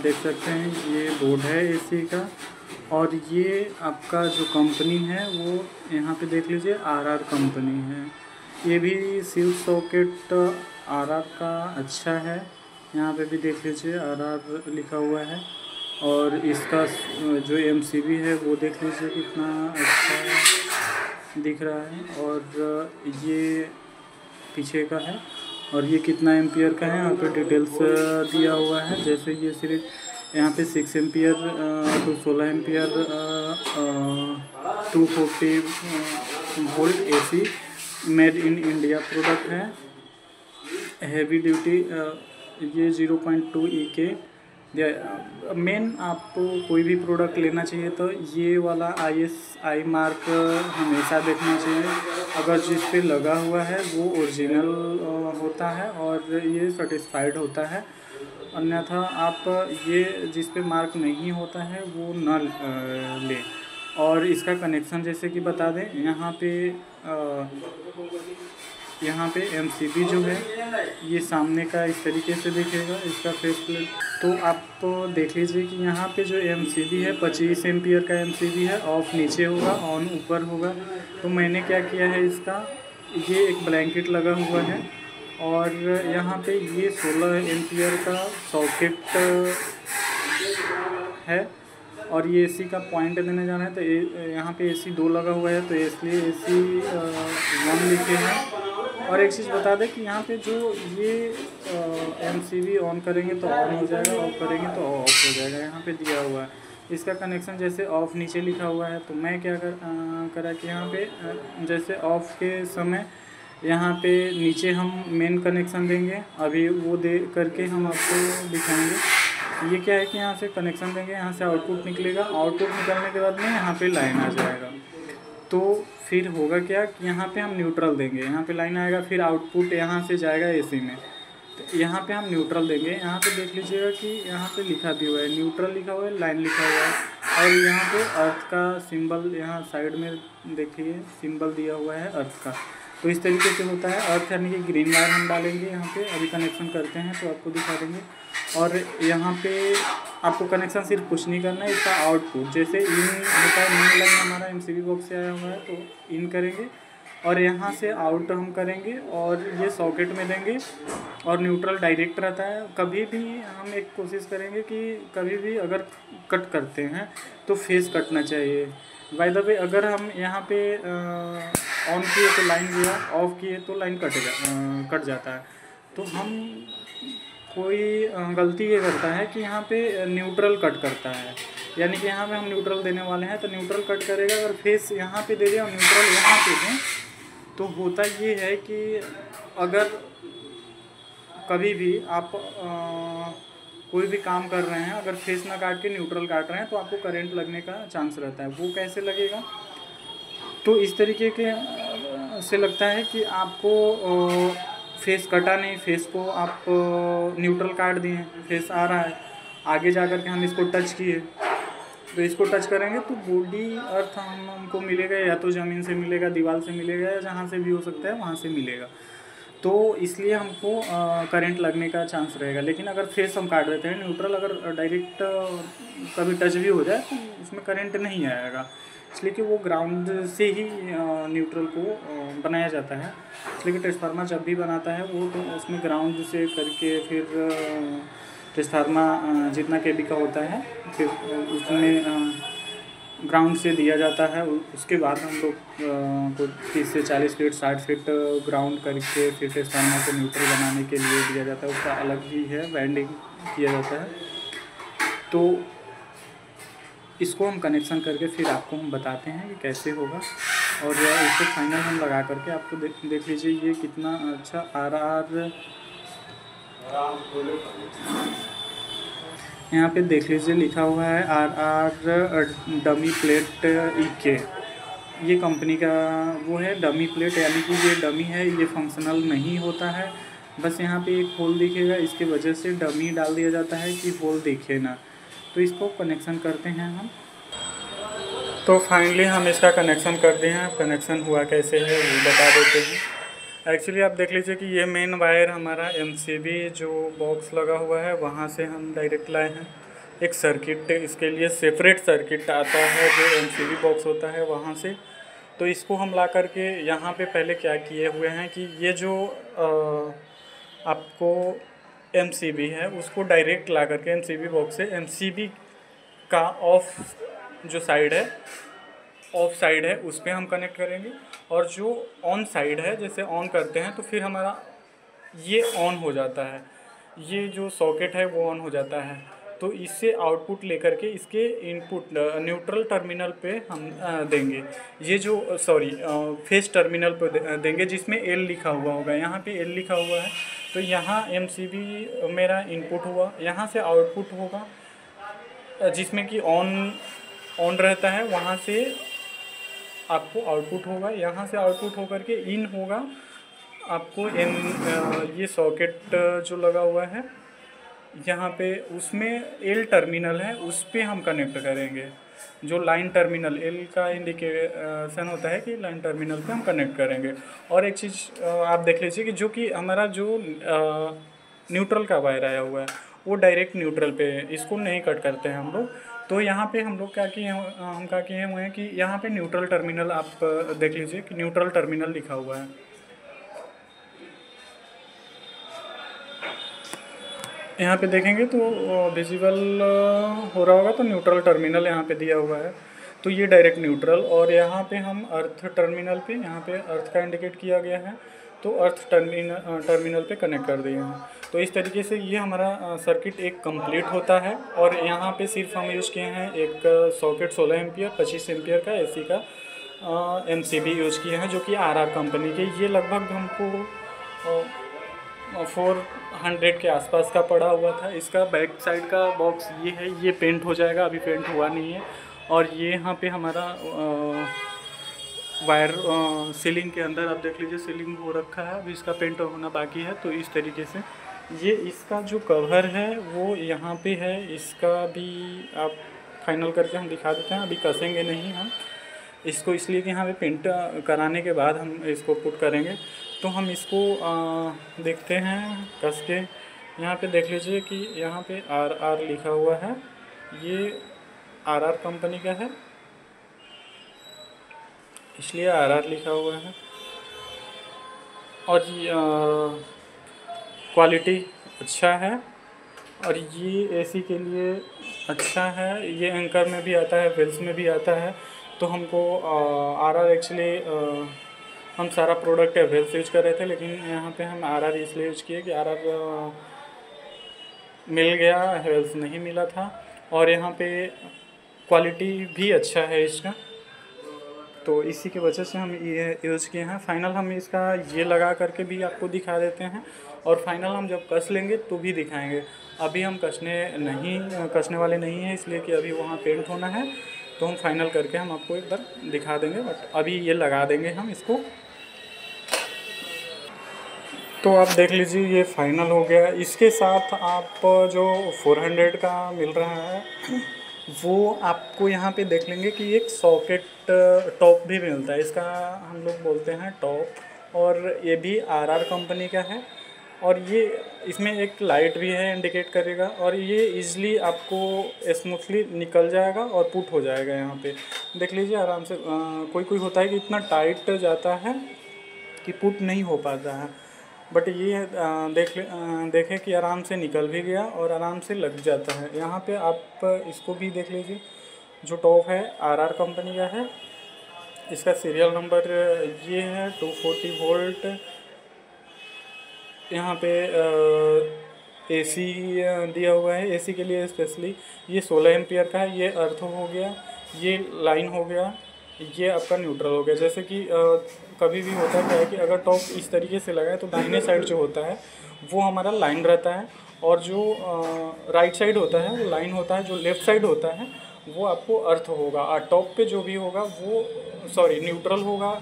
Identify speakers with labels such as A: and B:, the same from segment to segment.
A: देख सकते हैं ये बोर्ड है एसी का। और ये आपका जो कंपनी है वो यहाँ पे देख लीजिए आरआर कंपनी है। ये भी सिल्क सॉकेट आरआर का अच्छा है। यहाँ पे भी देख लीजिए आरआर लिखा हुआ है। और इसका जो एमसीबी है वो देख लीजिए कितना अच्छा दिख रहा है। और ये पीछे का है और ये कितना एम्पियर का है यहाँ पे डिटेल्स दिया हुआ है। जैसे ये सिर्फ यहाँ पे 6 ampere to 16 ampere 240 volt AC made in India product है। हैवी ड्यूटी ये 0.2 EK। मेन आपको कोई भी प्रोडक्ट लेना चाहिए तो ये वाला ISI मार्क हमेशा देखना चाहिए। अगर जिस पे लगा हुआ है वो ओरिजिनल होता है और ये सर्टिफाइड होता है। अन्यथा आप ये जिस पे मार्क नहीं होता है वो न लें। और इसका कनेक्शन जैसे कि बता दें, यहाँ पे MCB जो है ये सामने का इस तरीके से दिखेगा इसका फेस प्लेट। तो आप देख लीजिए कि यहाँ पे जो MCB है 25 एम्पियर का MCB है। ऑफ नीचे होगा, ऑन ऊपर होगा। तो मैंने क्या किया है, इसका ये एक ब्लैंकेट लगा हुआ है और यहाँ पे ये 16 एम्पियर का सॉकेट है। और ये AC का पॉइंट देने जाना है तो यहाँ पे AC 2 लगा हुआ है तो इसलिए AC 1 लिखे हैं। और एक चीज़ बता दें कि यहाँ पे जो ये MCB ऑन करेंगे तो ऑन हो जाएगा, ऑफ करेंगे तो ऑफ हो जाएगा, यहाँ पे दिया हुआ है। इसका कनेक्शन जैसे ऑफ़ नीचे लिखा हुआ है तो मैं क्या करा कि यहाँ पे जैसे ऑफ़ के समय यहाँ पे नीचे हम मेन कनेक्शन देंगे। अभी वो दे करके हम आपको दिखाएंगे। ये क्या है कि यहाँ से कनेक्शन देंगे, यहाँ से आउटपुट निकलेगा। आउटपुट निकलने के बाद में यहाँ पे लाइन आ जाएगा। तो फिर होगा क्या कि यहाँ पे हम न्यूट्रल देंगे, यहाँ पे लाइन आएगा, फिर आउटपुट यहाँ से जाएगा AC में। तो यहाँ पे हम न्यूट्रल देंगे। यहाँ पे देख लीजिएगा कि यहाँ पे लिखा भी हुआ है, न्यूट्रल लिखा हुआ है, लाइन लिखा हुआ है। और यहाँ पे अर्थ का सिंबल यहाँ साइड में देखिए सिंबल दिया हुआ है अर्थ का। तो इस तरीके से होता है। अर्थ यानी कि ग्रीन वायर हम डालेंगे यहाँ पे। अभी कनेक्शन करते हैं तो आपको दिखा देंगे। और यहाँ पे आपको कनेक्शन सिर्फ कुछ नहीं करना है, इसका आउटपुट जैसे इन होता है, मेन लाइन हमारा MCB बॉक्स से आया हुआ है तो इन करेंगे और यहाँ से आउट हम करेंगे और ये सॉकेट में देंगे। और न्यूट्रल डायरेक्ट रहता है। कभी भी हम एक कोशिश करेंगे कि कभी भी अगर कट करते हैं तो फेस कटना चाहिए। बाय द वे अगर हम यहाँ पे ऑन किए तो लाइन गया, ऑफ किए तो लाइन कट जाता है। तो हम कोई गलती ये करता है कि यहाँ पे न्यूट्रल कट करता है, यानी कि यहाँ पे हम न्यूट्रल देने वाले हैं तो न्यूट्रल कट करेगा। अगर फेस यहाँ पे दे दें और न्यूट्रल यहाँ पे दें तो होता ये है कि अगर कभी भी आप कोई भी काम कर रहे हैं, अगर फेस ना काट के न्यूट्रल काट रहे हैं तो आपको करंट लगने का चांस रहता है। वो कैसे लगेगा, तो इस तरीके के से लगता है कि आपको फेस कटा नहीं, फेस को आप न्यूट्रल काट दिए, फेस आ रहा है, आगे जा कर के हम इसको टच किए तो इसको टच करेंगे तो बॉडी अर्थ हमको मिलेगा, या तो ज़मीन से मिलेगा, दीवार से मिलेगा, या जहाँ से भी हो सकता है वहाँ से मिलेगा। तो इसलिए हमको करंट लगने का चांस रहेगा। लेकिन अगर फेस हम काट देते हैं न्यूट्रल, अगर डायरेक्ट कभी टच भी हो जाए तो उसमें करंट नहीं आएगा, इसलिए कि वो ग्राउंड से ही न्यूट्रल को बनाया जाता है। इसलिए कि ट्रांसफार्मर जब भी बनाता है वो तो उसमें ग्राउंड से करके फिर ट्रांसफार्मर जितना kV का होता है फिर उसमें ग्राउंड से दिया जाता है। उसके बाद हम लोग को 30 से 40 फीट 60 फीट ग्राउंड करके फिर ट्रांसफार्मर को न्यूट्रल बनाने के लिए दिया जाता है। उसका अलग ही है, वाइंडिंग किया जाता है। तो इसको हम कनेक्शन करके फिर आपको हम बताते हैं कि कैसे होगा। और इसको फाइनल हम लगा करके आपको देख लीजिए ये कितना अच्छा RR यहाँ पे देख लीजिए लिखा हुआ है RR डमी प्लेट EK। ये कंपनी का वो है डमी प्लेट, यानी कि ये डमी है, ये फंक्शनल नहीं होता है। बस यहाँ पे एक होल दिखेगा, इसके वजह से डमी डाल दिया जाता है कि होल दिखे ना। तो इसको कनेक्शन करते हैं हम। तो फाइनली हम इसका कनेक्शन कर दिए हैं। कनेक्शन हुआ कैसे है वो बता देते हैं। एक्चुअली आप देख लीजिए कि ये मेन वायर हमारा MCB जो बॉक्स लगा हुआ है वहाँ से हम डायरेक्ट लाए हैं। एक सर्किट इसके लिए सेपरेट सर्किट आता है जो एमसीबी बॉक्स होता है वहाँ से। तो इसको हम ला करके यहाँ पे पहले क्या किए हुए हैं कि ये जो आपको एमसीबी है उसको डायरेक्ट ला करके एमसीबी बॉक्स से एमसीबी का ऑफ जो साइड है, ऑफ साइड है, उस पर हम कनेक्ट करेंगे। और जो ऑन साइड है, जैसे ऑन करते हैं तो फिर हमारा ये ऑन हो जाता है, ये जो सॉकेट है वो ऑन हो जाता है। तो इससे आउटपुट लेकर के इसके इनपुट न्यूट्रल टर्मिनल पे हम देंगे, ये जो फेस टर्मिनल पे देंगे जिसमें एल लिखा हुआ होगा। यहाँ पे एल लिखा हुआ है तो यहाँ एमसीबी मेरा इनपुट हुआ, यहाँ से आउटपुट होगा जिसमें कि ऑन रहता है, वहाँ से आपको आउटपुट होगा। यहाँ से आउटपुट होकर के इन होगा आपको ये सॉकेट जो लगा हुआ है यहाँ पे, उसमें एल टर्मिनल है, उस पर हम कनेक्ट करेंगे। जो लाइन टर्मिनल एल का इंडिकेशन होता है कि लाइन टर्मिनल पे हम कनेक्ट करेंगे। और एक चीज़ आप देख लीजिए कि जो कि हमारा जो न्यूट्रल का वायर आया हुआ है वो डायरेक्ट न्यूट्रल पे, इसको नहीं कट करते हैं हम लोग। तो यहाँ पे हम लोग क्या किए हुए हैं कि यहाँ पे न्यूट्रल टर्मिनल आप देख लीजिए कि न्यूट्रल टर्मिनल लिखा हुआ है। यहाँ पे देखेंगे तो विजिबल हो रहा होगा, तो न्यूट्रल टर्मिनल यहाँ पे दिया हुआ है, तो ये डायरेक्ट न्यूट्रल। और यहाँ पे हम अर्थ टर्मिनल पे, यहाँ पे अर्थ का इंडिकेट किया गया है, तो अर्थ टर्मिनल पे कनेक्ट कर दिए हैं। तो इस तरीके से ये हमारा सर्किट एक कंप्लीट होता है। और यहाँ पे सिर्फ हम यूज़ किए हैं एक सॉकेट 16 एम्पियर 25 एम्पियर का एसी का एमसीबी यूज़ किए हैं, जो कि आरआर कंपनी के। ये लगभग हमको 400 के आसपास का पड़ा हुआ था। इसका बैक साइड का बॉक्स ये है, ये पेंट हो जाएगा, अभी पेंट हुआ नहीं है। और ये यहाँ पे हमारा वायर सीलिंग के अंदर आप देख लीजिए सीलिंग हो रखा है, अभी इसका पेंट होना बाकी है। तो इस तरीके से ये इसका जो कवर है वो यहाँ पे है, इसका भी आप फाइनल करके हम दिखा देते हैं। अभी कसेंगे नहीं हम इसको, इसलिए कि यहाँ पे पेंट कराने के बाद हम इसको पुट करेंगे। तो हम इसको देखते हैं कस के। यहाँ पे देख लीजिए कि यहाँ पे आर लिखा हुआ है, ये आर कंपनी का है, इसलिए आर लिखा हुआ है। और क्वालिटी अच्छा है, और ये एसी के लिए अच्छा है। ये एंकर में भी आता है, वेल्स में भी आता है। तो हमको आर एक्चुअली हम सारा प्रोडक्ट वेल्स यूज कर रहे थे, लेकिन यहाँ पे हम आर इसलिए यूज किए कि आर मिल गया, वेल्स नहीं मिला था। और यहाँ पे क्वालिटी भी अच्छा है इसका, तो इसी की वजह से हम ये यूज़ किए हैं। फाइनल हम इसका ये लगा करके भी आपको दिखा देते हैं, और फाइनल हम जब कस लेंगे तो भी दिखाएंगे। अभी हम कसने वाले नहीं हैं, इसलिए कि अभी वहाँ पेंट होना है। तो हम फाइनल करके हम आपको एक बार दिखा देंगे, बट अभी ये लगा देंगे हम इसको। तो आप देख लीजिए ये फाइनल हो गया। इसके साथ आप जो 400 का मिल रहा है वो आपको यहाँ पे देख लेंगे कि एक सॉकेट टॉप भी मिलता है, इसका हम लोग बोलते हैं टॉप। और ये भी आर कंपनी का है, और ये इसमें एक लाइट भी है, इंडिकेट करेगा। और ये इजीली आपको स्मूथली निकल जाएगा और पुट हो जाएगा। यहाँ पे देख लीजिए आराम से। कोई होता है कि इतना टाइट जाता है कि पुट नहीं हो पाता है, बट ये देखें कि आराम से निकल भी गया और आराम से लग जाता है। यहाँ पे आप इसको भी देख लीजिए, जो टॉप है आर कंपनी का है। इसका सीरियल नंबर ये है 240 वोल्ट। यहाँ पे एसी दिया हुआ है, एसी के लिए स्पेशली। ये 16 एम्पियर का है, ये अर्थ हो गया, ये लाइन हो गया, ये आपका न्यूट्रल हो गया। जैसे कि कभी भी होता है कि अगर टॉप इस तरीके से लगा है तो दाहिने साइड जो होता है वो हमारा लाइन रहता है, और जो राइट साइड होता है वो लाइन होता है, जो लेफ़्ट साइड होता है वो आपको अर्थ होगा। और टॉप पे जो भी होगा वो न्यूट्रल होगा।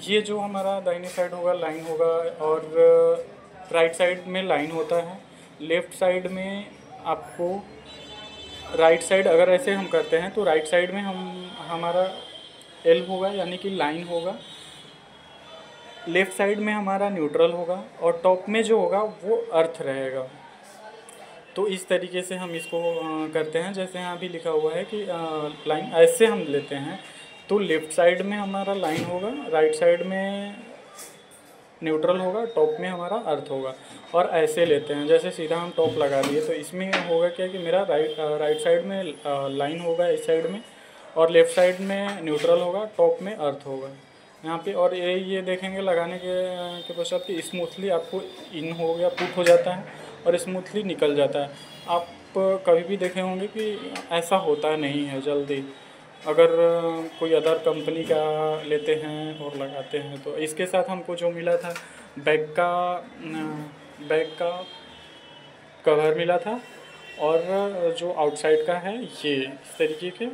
A: ये जो हमारा दाहिने साइड होगा लाइन होगा, और राइट साइड में लाइन होता है। लेफ़्ट साइड में आपको राइट साइड अगर ऐसे हम करते हैं तो राइट साइड में हमारा एल होगा, यानी कि लाइन होगा। लेफ़्ट साइड में हमारा न्यूट्रल होगा, और टॉप में जो होगा वो अर्थ रहेगा। तो इस तरीके से हम इसको करते हैं। जैसे यहाँ भी लिखा हुआ है कि लाइन ऐसे हम लेते हैं तो लेफ़्ट साइड में हमारा लाइन होगा, राइट साइड में न्यूट्रल होगा, टॉप में हमारा अर्थ होगा। और ऐसे लेते हैं, जैसे सीधा हम टॉप लगा दिए तो इसमें होगा क्या कि मेरा राइट साइड में लाइन होगा इस साइड में, और लेफ़्ट साइड में न्यूट्रल होगा, टॉप में अर्थ होगा यहाँ पे। और ये देखेंगे लगाने के पश्चात कि स्मूथली आपको इन हो गया, पुट हो जाता है और स्मूथली निकल जाता है। आप कभी भी देखे होंगे कि ऐसा होता नहीं है जल्दी, अगर कोई अदर कंपनी का लेते हैं और लगाते हैं। तो इसके साथ हमको जो मिला था बैक का कवर मिला था, और जो आउटसाइड का है ये इस तरीके के